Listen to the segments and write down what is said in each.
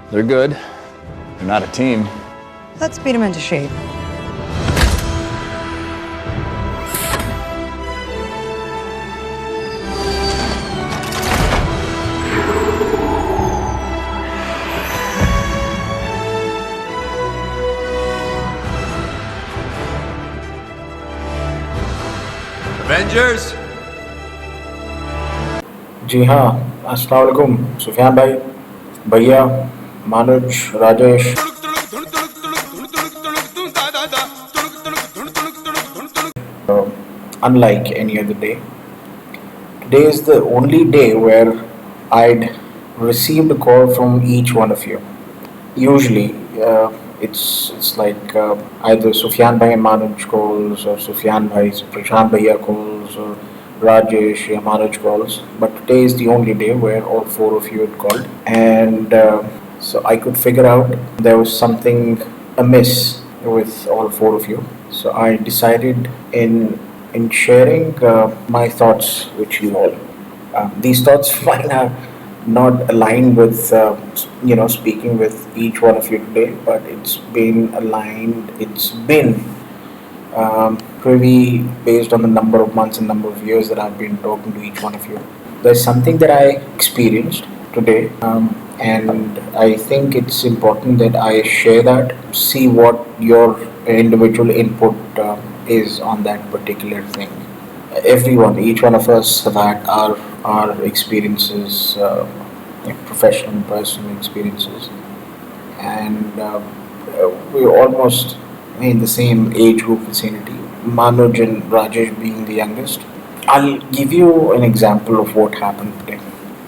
They're good. They're not a team. Let's beat him into shape. Avengers? जी हाँ, अस्सलाम वालेकुम सुफियान भाई, भैया, मानुज, Rajesh. Unlike any other day, today is the only day where I'd received a call from each one of you. Usually, it's like either Sufyan Bhai Manuj calls, or Sufyan Bhai Prashant Bhaiya calls, or Rajesh or Manuj calls. But today is the only day where all four of you had called, and so I could figure out there was something amiss with all four of you. So I decided in sharing my thoughts with you all. These thoughts might have not aligned with speaking with each one of you today, but it's been aligned. It's been privy based on the number of months and number of years that I've been talking to each one of you. There's something that I experienced today, and I think it's important that I share that. See what your individual input is on that particular thing. Everyone, each one of us have had our experiences, professional and personal experiences, and we're almost in the same age group vicinity. Manoj and Rajesh being the youngest. I'll give you an example of what happened today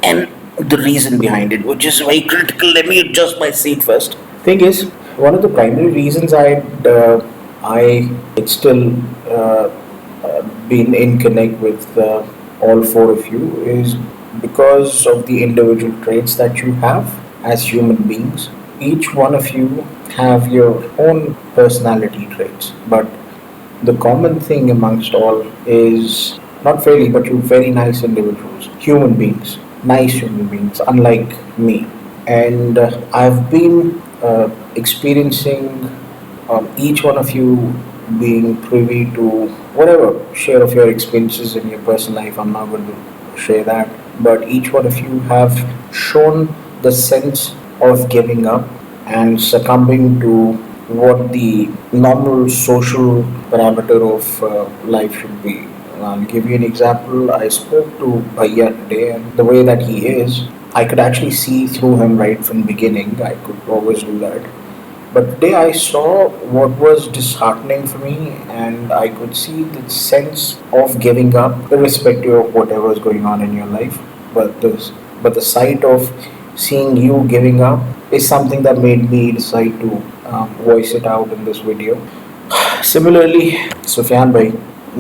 and the reason behind it, which is very critical. Let me adjust my seat first. Thing is, one of the primary reasons I it's still been in connect with all four of you is because of the individual traits that you have as human beings. Each one of you have your own personality traits, but the common thing amongst all is not fairly, but you're very nice individuals, human beings, nice human beings, unlike me. And I've been experiencing each one of you being privy to whatever share of your experiences in your personal life. I'm not going to share that, but each one of you have shown the sense of giving up and succumbing to what the normal social parameter of life should be. I'll give you an example. I spoke to Bhaiya today, and the way that he is, I could actually see through him right from the beginning. I could always do that. But today I saw what was disheartening for me, and I could see the sense of giving up, irrespective of whatever is going on in your life. But the sight of seeing you giving up is something that made me decide to voice it out in this video. Similarly, Sufyan bhai,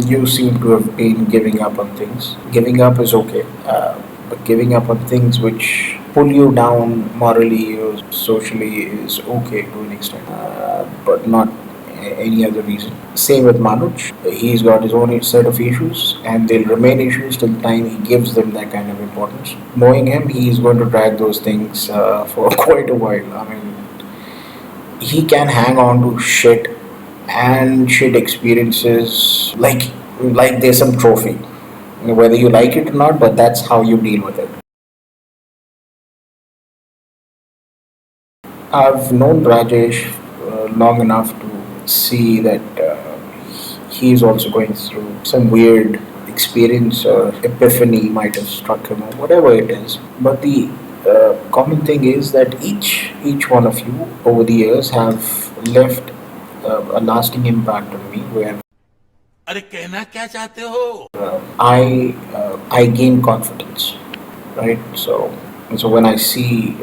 you seem to have been giving up on things. Giving up is okay, but giving up on things which pull you down morally or socially is okay to an extent, but not any other reason. Same with Manuj. He's got his own set of issues, and they'll remain issues till the time he gives them that kind of importance. Knowing him, he's going to drag those things for quite a while. I mean, he can hang on to shit and shit experiences like there's some trophy, whether you like it or not. But that's how you deal with it. I've known Rajesh long enough to see that he's also going through some weird experience or epiphany might have struck him or whatever it is. But the common thing is that each one of you over the years have left a lasting impact on me, where अरे कहना क्या चाहते हो? I gain confidence, right? So when I see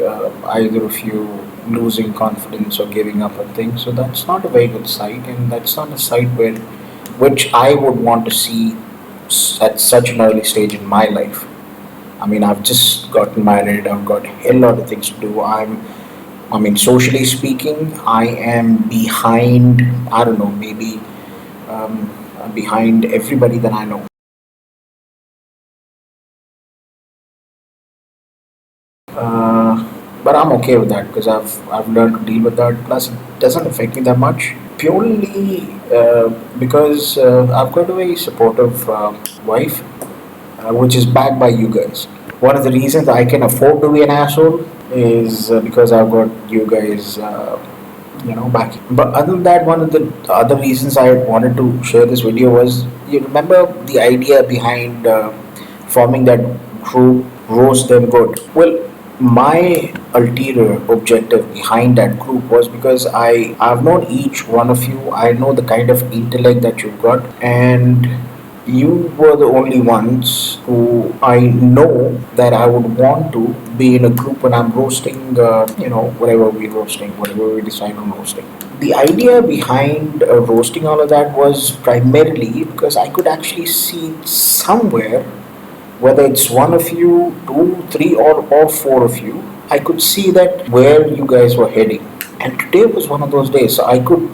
either of you losing confidence or giving up on things, so that's not a very good sight, and that's not a sight which I would want to see at such an early stage in my life. I mean, I've just gotten married. I've got a hell lot of things to do. I mean, socially speaking, I am behind. I don't know, maybe behind everybody that I know. but I'm okay with that because I've learned to deal with that. Plus, it doesn't affect me that much. Purely because I've got a very supportive wife, which is backed by you guys. One of the reasons I can afford to be an asshole is because I've got you guys, back. But other than that, one of the other reasons I wanted to share this video was, you remember the idea behind forming that group, Roast Them Good. Well, my ulterior objective behind that group was because I've known each one of you. I know the kind of intellect that you've got, and you were the only ones who I know that I would want to be in a group when I'm roasting, whatever we're roasting, whatever we decide on roasting. The idea behind roasting all of that was primarily because I could actually see somewhere, whether it's one of you, two, three, or all four of you, I could see that where you guys were heading. And today was one of those days. So I could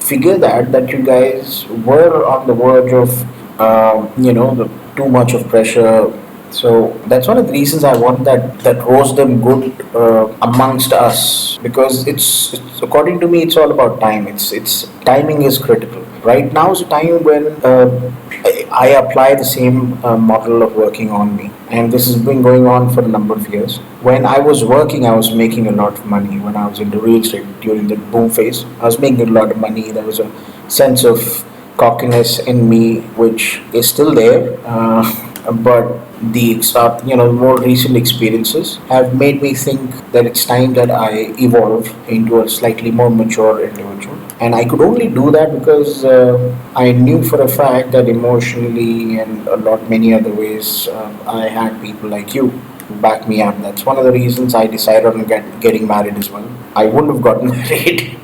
figure that you guys were on the verge of the too much of pressure. So that's one of the reasons I want that roast them good amongst us, because it's according to me it's all about time. It's timing is critical. Right now is a time when I apply the same model of working on me, and this has been going on for a number of years. When I was working, I was making a lot of money. When I was into real estate during the boom phase, I was making a lot of money. There was a sense of cockiness in me, which is still there, but the more recent experiences have made me think that it's time that I evolve into a slightly more mature individual. And I could only do that because I knew for a fact that emotionally and many other ways, I had people like you who back me up. That's one of the reasons I decided on getting married as well. I wouldn't have gotten married.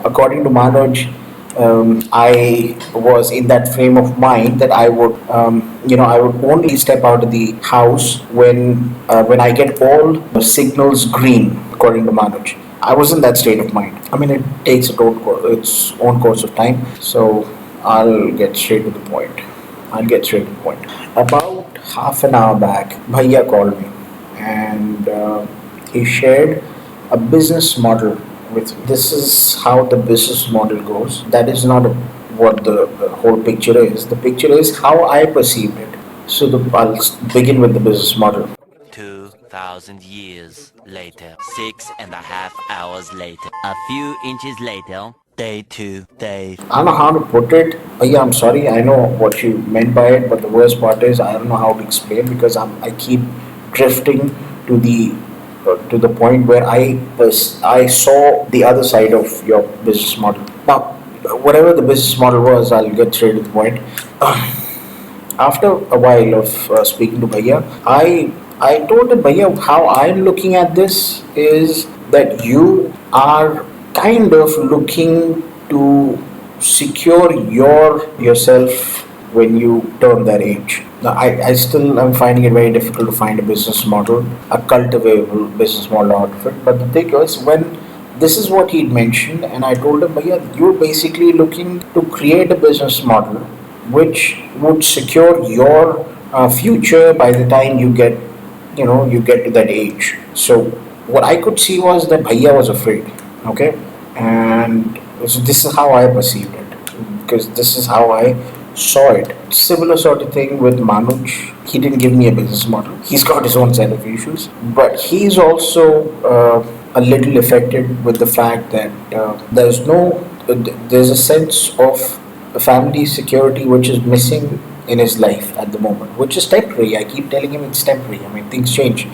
According to Manoj, I was in that frame of mind that I would, I would only step out of the house when I get all the signals green, according to Manoj. I was in that state of mind. I mean, it takes its own course of time. So I'll get straight to the point. About half an hour back, Bhaiya called me, and he shared a business model with me. This is how the business model goes. That is not what the whole picture is. The picture is how I perceived it. So I'll begin with the business model. 2,000 years later, 6.5 hours later, a few inches later, day 2, day. I don't know how to put it. Yeah, I'm sorry. I know what you meant by it, but the worst part is I don't know how to explain, because I keep drifting to the point where I saw the other side of your business model. Now, whatever the business model was, I'll get straight to the point. After a while of speaking to Bhaiya, I told him, Bhaiya, how I'm looking at this is that you are kind of looking to secure yourself when you turn that age. Now, I still am finding it very difficult to find a business model, a cultivable business model out of it. But the thing is, when this is what he'd mentioned, and I told him, Bhaiya, you're basically looking to create a business model which would secure your future by the time you get to that age. So what I could see was that Bhaiya was afraid. Okay, and so this is how I perceived it, because this is how I saw it. Similar sort of thing with Manoj. He didn't give me a business model. He's got his own set of issues, but he's also a little affected with the fact that there's a sense of family security which is missing in his life at the moment, which is temporary. I keep telling him it's temporary. I mean, things change.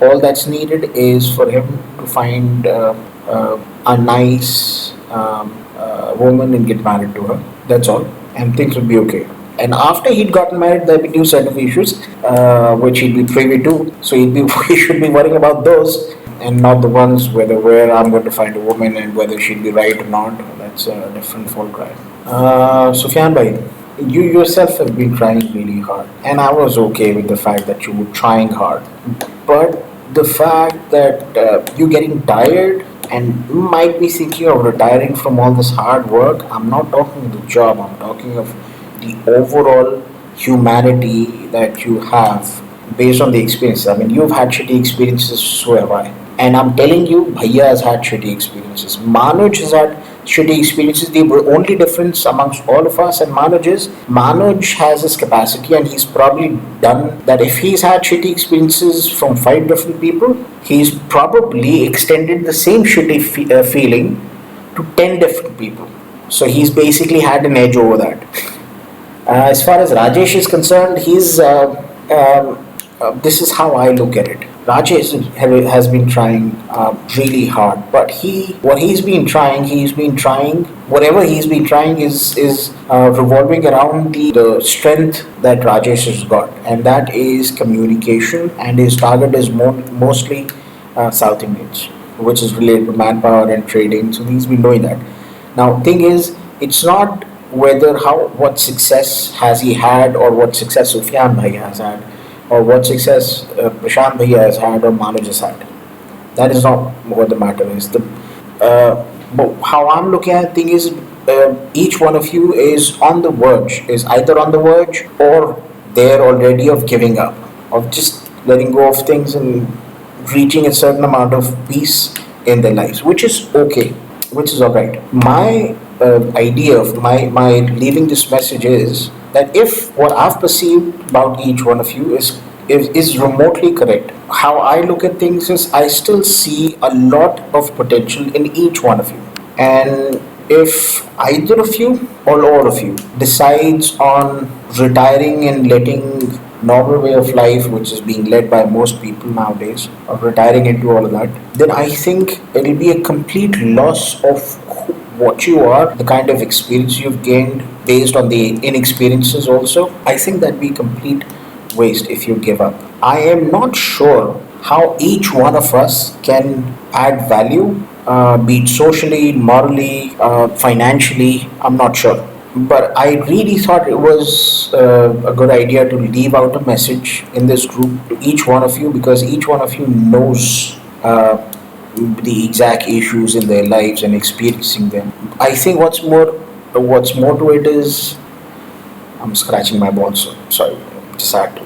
All that's needed is for him to find a nice woman and get married to her. That's all, and things would be okay. And after he'd gotten married, there'd be new set of issues which he'd be privy to. So he should be worrying about those, and not the ones where I'm going to find a woman and whether she'd be right or not. That's a different fall cry. Sufyan bhai, you yourself have been trying really hard, and I was okay with the fact that you were trying hard. But the fact that you're getting tired and you might be thinking of retiring from all this hard work, I'm not talking of the job, I'm talking of the overall humanity that you have based on the experience. I mean, you've had shitty experiences, so have I. And I'm telling you, Bhaiya has had shitty experiences. Manoj has had shitty experiences. The only difference amongst all of us and Manoj is Manoj has his capacity, and he's probably done that. If he's had shitty experiences from 5 different people, he's probably extended the same shitty feeling to 10 different people. So he's basically had an edge over that. As far as Rajesh is concerned, this is how I look at it. Rajesh has been trying really hard, but he's been trying. Whatever he's been trying is revolving around the strength that Rajesh has got, and that is communication. And his target is mostly South Indians, which is related to manpower and trading. So he's been doing that. Now, thing is, it's not what success has he had, or what success Sufyan Bhai has had, or what success Prashant Bhaiya has had, or Manoj has had. That is not what the matter is. But how I'm looking at thing is, each one of you is either on the verge or there already of giving up, of just letting go of things and reaching a certain amount of peace in their lives, which is okay, which is alright. My idea of my leaving this message is that if what I've perceived about each one of you is remotely correct, how I look at things is I still see a lot of potential in each one of you. And if either of you or all of you decides on retiring and letting normal way of life, which is being led by most people nowadays, or retiring into all of that, then I think it'll be a complete loss of what you are, the kind of experience you've gained based on the inexperiences also. I think that'd be complete waste if you give up. I am not sure how each one of us can add value, be it socially, morally, financially. I'm not sure. But I really thought it was a good idea to leave out a message in this group to each one of you, because each one of you knows the exact issues in their lives and experiencing them. I think what's more to it is, I'm scratching my balls, so sorry, just had to.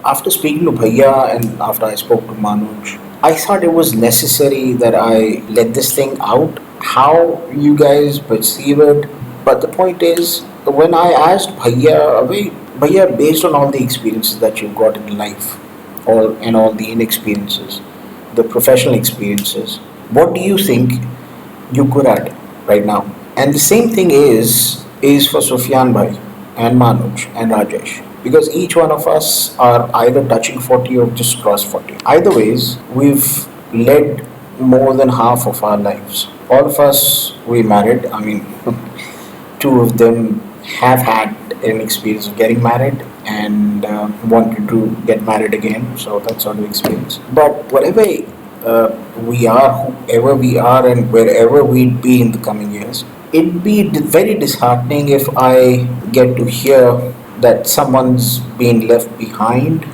After speaking to Bhaiya and after I spoke to Manoj, I thought it was necessary that I let this thing out. How you guys perceive it, but the point is, when I asked Bhaiya, based on all the experiences that you've got in life, all the inexperiences, the professional experiences, what do you think you could add right now? And the same thing is for Sufyan Bhai and Manoj and Rajesh, because each one of us are either touching 40 or just crossed 40. Either ways, we've led more than half of our lives. All of us, we married. I mean, two of them have had an experience of getting married and wanted to get married again, so that's sort of experience. But whatever we are, whoever we are, and wherever we'd be in the coming years, it'd be very disheartening if I get to hear that someone's been left behind,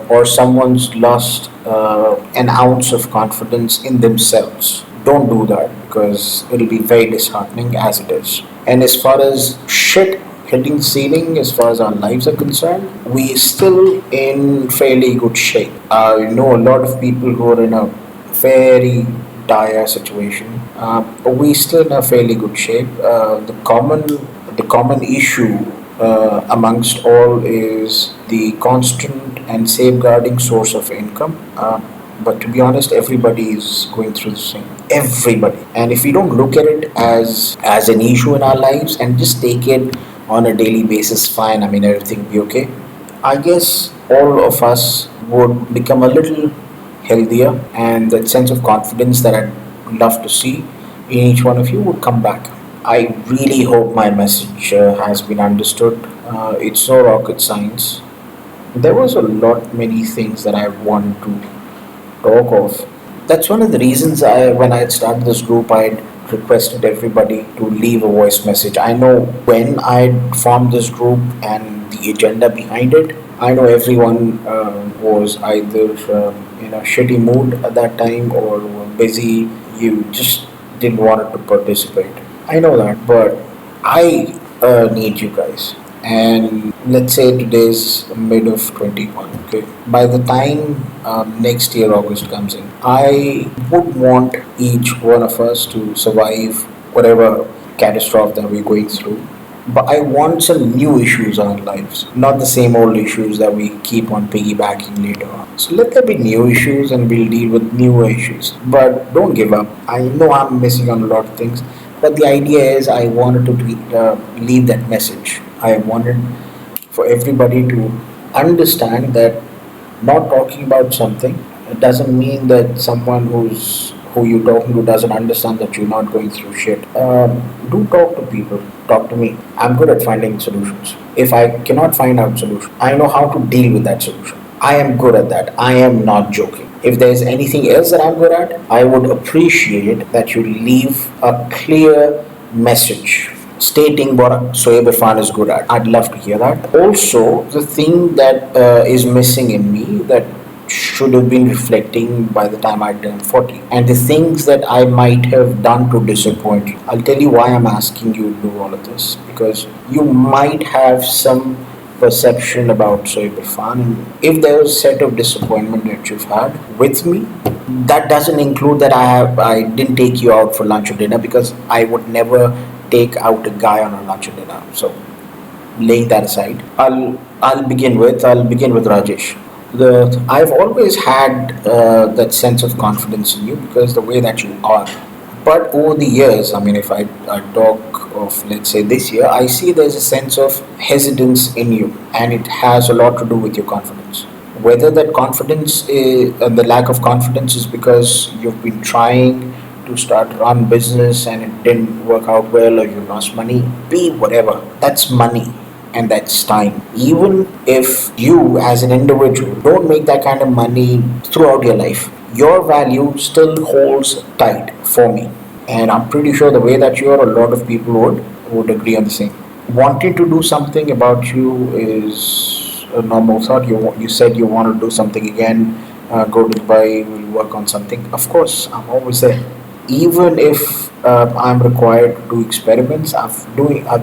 or someone's lost an ounce of confidence in themselves. Don't do that, because it'll be very disheartening as it is. And as far as shit hitting the ceiling, as far as our lives are concerned, we're still in fairly good shape. I know a lot of people who are in a very dire situation. We're still in a fairly good shape. The common issue amongst all is the constant and safeguarding source of income. But to be honest, everybody is going through the same. Everybody. And if we don't look at it as an issue in our lives and just take it on a daily basis, fine, I mean, everything will be okay, I guess all of us would become a little healthier, and that sense of confidence that I'd love to see in each one of you would come back. I really hope my message has been understood. It's no rocket science. There was many things that I want to talk of. That's one of the reasons when I had started this group, I requested everybody to leave a voice message. I know when I formed this group and the agenda behind it, I know everyone was either in a shitty mood at that time or were busy. You just didn't want to participate. I know that, but I need you guys. And let's say today's mid of 21. Okay, by the time next year August comes in, I would want each one of us to survive whatever catastrophe that we're going through. But I want some new issues in our lives, not the same old issues that we keep on piggybacking later on. So let there be new issues and we'll deal with new issues. But don't give up. I know I'm missing on a lot of things, but the idea is I wanted to leave that message. I wanted for everybody to understand that not talking about something, it doesn't mean that someone who you're talking to doesn't understand that you're not going through shit. Do talk to people. Talk to me. I'm good at finding solutions. If I cannot find out solution, I know how to deal with that solution. I am good at that. I am not joking. If there's anything else that I'm good at, I would appreciate that you leave a clear message stating what Sohaib Irfan is good at. I'd love to hear that. Also, the thing that is missing in me that should have been reflecting by the time I turned 40, and the things that I might have done to disappoint you. I'll tell you why I'm asking you to do all of this, because you might have some perception about Sohaib Irfan, and if there was a set of disappointment that you've had with me, that doesn't include that I didn't take you out for lunch or dinner, because I would never take out a guy on a lunch or dinner. So laying that aside, I'll begin with Rajesh. I've always had that sense of confidence in you because the way that you are. But over the years, I mean, if I talk of, let's say, this year, I see there's a sense of hesitance in you, and it has a lot to do with your confidence. Whether that confidence the lack of confidence is because you've been trying to start run business and it didn't work out well, or you lost money, be whatever. That's money and that's time. Even if you as an individual don't make that kind of money throughout your life, your value still holds tight for me. And I'm pretty sure the way that you are, a lot of people would agree on the same. Wanting to do something about you is a normal thought. You said you want to do something again, go to Dubai, we'll work on something. Of course, I'm always there. Even if I'm required to do experiments, I've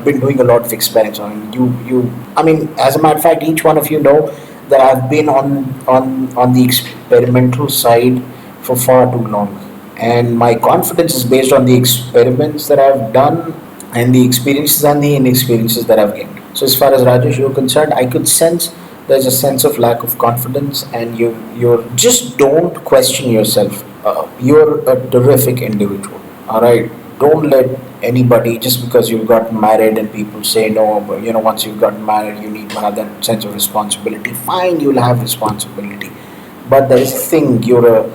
been doing a lot of experiments. I mean, I mean, as a matter of fact, each one of you know that I've been on the experimental side for far too long, and my confidence is based on the experiments that I've done and the experiences and the inexperiences that I've gained. So as far as Rajesh you're concerned, I could sense there's a sense of lack of confidence, and you're just don't question yourself. You're a terrific individual. All right, don't let anybody, just because you've gotten married and people say no, but once you've gotten married you need to have that sense of responsibility. Fine, you'll have responsibility, but there is a thing. You're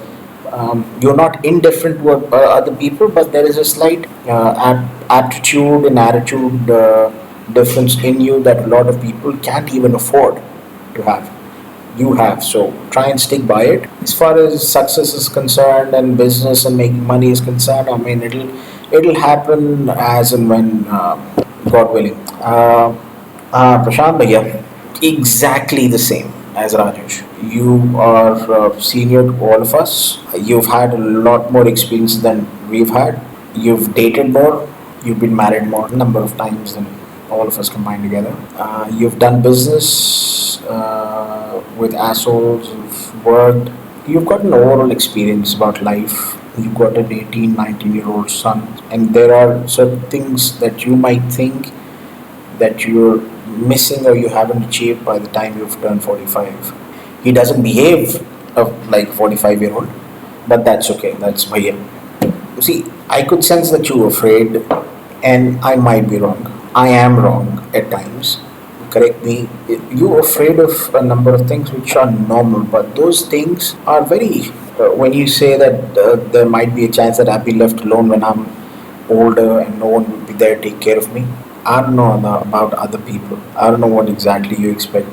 not indifferent to other people, but there is a slight aptitude and attitude difference in you that a lot of people can't even afford to have. You have, so try and stick by it. As far as success is concerned and business and making money is concerned, I mean, it'll happen as and when, God willing. Prashant Bhaiya, exactly the same as Rajesh. You are senior to all of us. You've had a lot more experience than we've had. You've dated more. You've been married more number of times than all of us combined together. You've done business with assholes. You've worked. You've got an overall experience about life. You've got an 18, 19-year-old son, and there are certain things that you might think that you're missing or you haven't achieved by the time you've turned 45. He doesn't behave like 45-year-old, but that's okay. That's Bhaiya. You see, I could sense that you're afraid, and I might be wrong. I am wrong at times. Correct me. You're afraid of a number of things which are normal, but those things are very. When you say that there might be a chance that I'll be left alone when I'm older and no one will be there to take care of me, I don't know about other people. I don't know what exactly you expect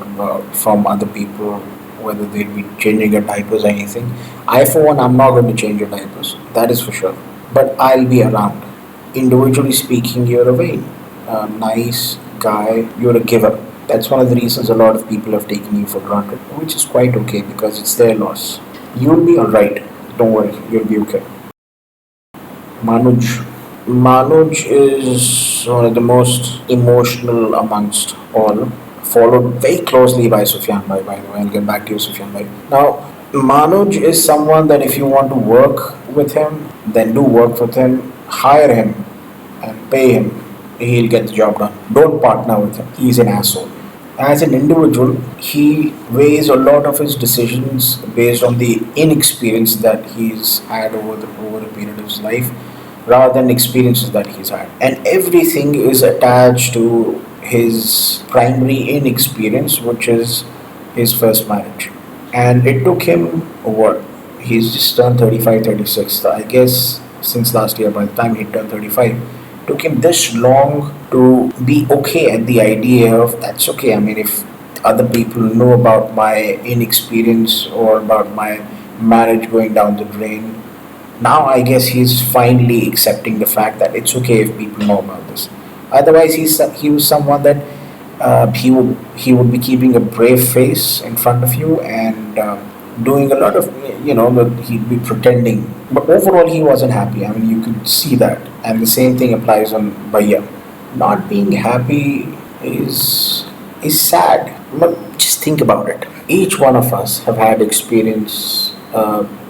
from other people, whether they'd be changing your diapers or anything. I, for one, I'm not going to change your diapers. That is for sure. But I'll be around. Individually speaking, you're a very nice guy. You're a giver. That's one of the reasons a lot of people have taken you for granted, which is quite okay because it's their loss. You'll be alright. Don't worry. You'll be okay. Manuj. Manuj is one of the most emotional amongst all. followed very closely by Sufyan Bhai, by the way. I'll get back to you, Sufyan Bhai. Now, Manoj is someone that if you want to work with him, then do work with him, hire him, and pay him. He'll get the job done. Don't partner with him. He's an asshole. As an individual, he weighs a lot of his decisions based on the inexperience that he's had over a period of his life, rather than experiences that he's had. And everything is attached to his primary inexperience, which is his first marriage. And it took him what? He's just turned 35, 36. I guess since last year, by the time he turned 35, took him this long to be okay at the idea of that's okay. I mean, if other people know about my inexperience or about my marriage going down the drain, now I guess he's finally accepting the fact that it's okay if people know about this. Otherwise, he was someone that he would be keeping a brave face in front of you and doing a lot of he'd be pretending. But overall, he wasn't happy. I mean, you could see that, and the same thing applies on Bhaiya. Not being happy is sad. But just think about it. Each one of us have had experience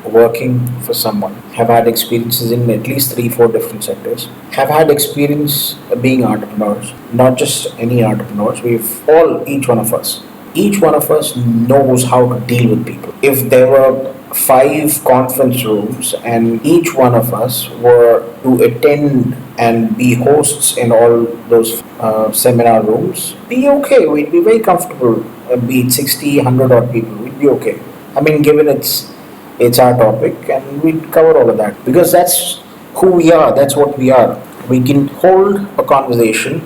working for someone, have had experiences in at least 3-4 different sectors, have had experience being entrepreneurs, not just any entrepreneurs. Each one of us knows how to deal with people. If there were 5 conference rooms and each one of us were to attend and be hosts in all those seminar rooms, be okay. We'd be very comfortable. Be it 60, 100 odd people, we'd be okay. I mean, given it's our topic, and we'd cover all of that because that's who we are. That's what we are. We can hold a conversation.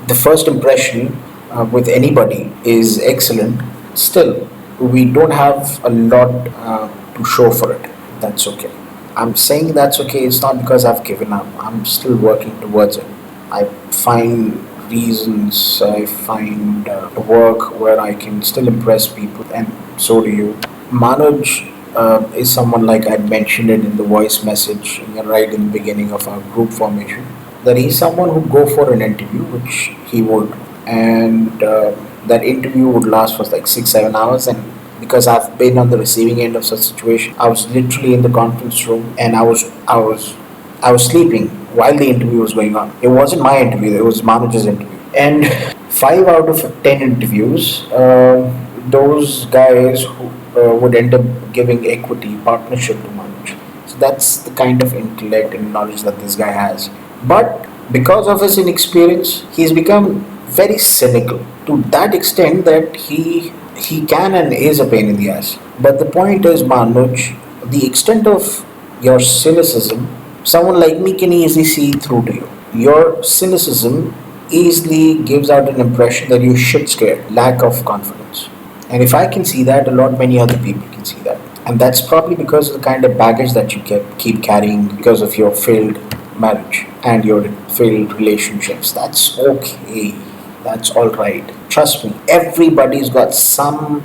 The first impression with anybody is excellent. Still, we don't have a lot to show for it. That's okay. I'm saying that's okay. It's not because I've given up. I'm still working towards it. I find reasons. I find work where I can still impress people, and so do you. Manoj is someone, like I mentioned it in the voice message right in the beginning of our group formation, that he's someone who'd go for an interview, which he would, and that interview would last for like 6-7 hours. And because I've been on the receiving end of such situation, I was literally in the conference room and I was sleeping while the interview was going on. It wasn't my interview; it was Manoj's interview. And 5 out of 10 interviews, those guys who would end up giving equity partnership to Manoj. So that's the kind of intellect and knowledge that this guy has. But because of his inexperience, he's become very cynical to that extent that he can and is a pain in the ass. But the point is, Manoj, the extent of your cynicism, someone like me can easily see through to you. Your cynicism easily gives out an impression that you're shit scared, lack of confidence. And if I can see that, a lot many other people can see that. And that's probably because of the kind of baggage that you keep carrying because of your failed marriage and your failed relationships. That's okay. That's alright. Trust me, everybody's got some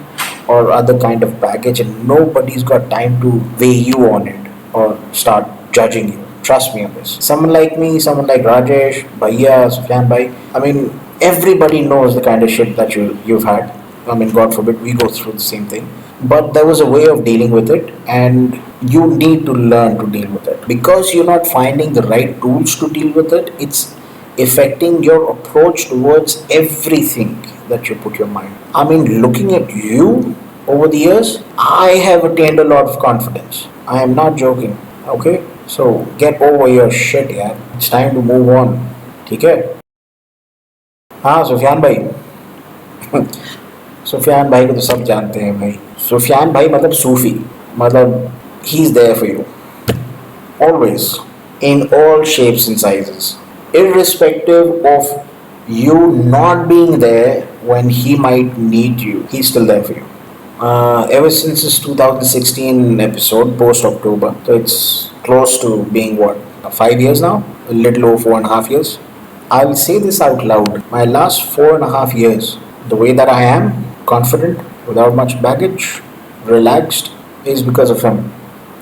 or other kind of baggage, and nobody's got time to weigh you on it or start judging you. Trust me on this. Someone like me, someone like Rajesh, Bhaiya, Sufyan Bhai, I mean, everybody knows the kind of shit that you've had. I mean, God forbid, we go through the same thing. But there was a way of dealing with it, and you need to learn to deal with it. Because you're not finding the right tools to deal with it, it's affecting your approach towards everything that you put your mind. I mean, looking at you over the years, I have attained a lot of confidence. I am not joking, okay? So get over your shit, yeah. It's time to move on. Okay? Sufyan Bhai. Sufiyan भाई को तो सब जानते हैं भाई. सुफियान भाई मतलब सूफी, मतलब he is there for you always, in all shapes and sizes, irrespective of you not being there when he might need you. He's still there for you. Ever since his 2016 episode post October, so it's close to being what, 5 years now, a little over 4.5 years. I'll say this out loud. My last 4.5 years, the way that I am, confident, without much baggage, relaxed, is because of him.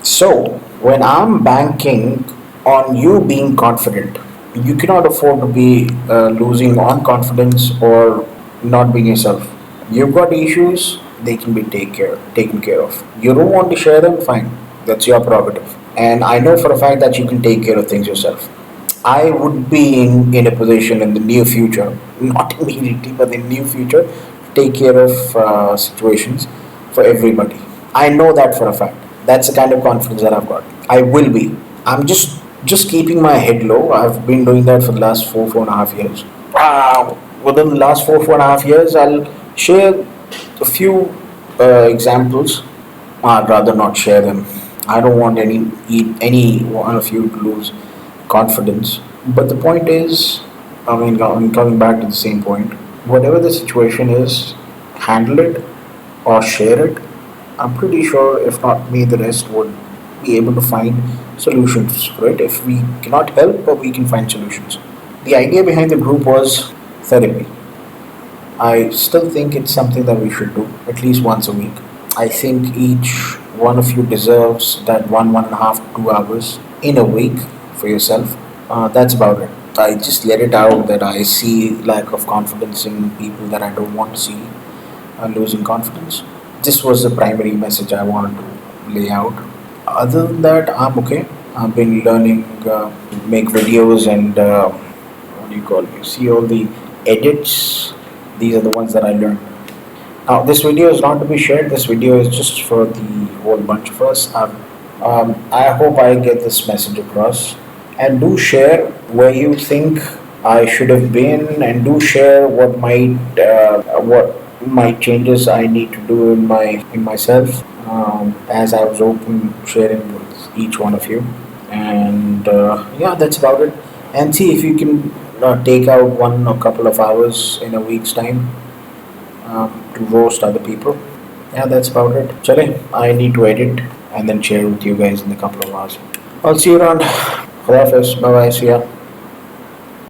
So, when I'm banking on you being confident, you cannot afford to be losing on confidence or not being yourself. You've got issues, they can be taken care of. You don't want to share them, fine. That's your prerogative. And I know for a fact that you can take care of things yourself. I would be in a position in the near future, not immediately, but in the near future, to take care of situations for everybody. I know that for a fact. That's the kind of confidence that I've got. I will be. I'm just keeping my head low. I've been doing that for the last 4.5 years. Within the last 4.5 years, I'll share a few examples. I'd rather not share them. I don't want any one of you to lose confidence. But the point is, I'm coming back to the same point. Whatever the situation is, handle it or share it. I'm pretty sure, if not me, the rest would be able to find solutions for it. If we cannot help, but we can find solutions. The idea behind the group was therapy. I still think it's something that we should do at least once a week. I think each one of you deserves that 1.5, 2 hours in a week for yourself. That's about it. I just let it out that I see lack of confidence in people that I don't want to see losing confidence. This was the primary message I wanted to lay out. Other than that, I'm okay. I've been learning make videos and what do you call it? You see all the edits. These are the ones that I learned. Now, this video is not to be shared. This video is just for the whole bunch of us. I hope I get this message across. And do share where you think I should have been, and do share what my changes I need to do in myself. As I was open sharing with each one of you, and yeah, that's about it. And see if you can take out one or couple of hours in a week's time to roast other people. Yeah, that's about it. Chale, I need to edit and then share with you guys in a couple of hours. I'll see you around. Bye bye. See ya.